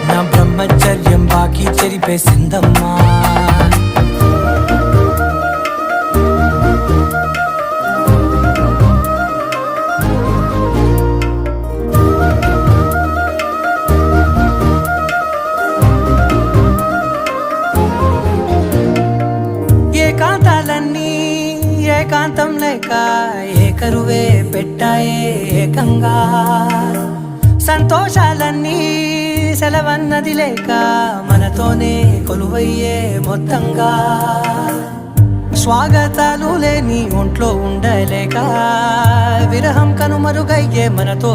నా బ్రహ్మచర్యం బాకీ చెరిపేసిందమ్మా. ఏకాంతాలన్నీ ఏకాంతం లేక ఏకరువే పెట్టాయే ఏకంగా, సంతోషాలన్నీ సెలవన్నది లేక మనతోనే కొలువయ్యే మొత్తంగా, స్వాగతాలు లేని ఒంట్లో ఉండలేక విరహం కనుమరుగయ్యే మనతో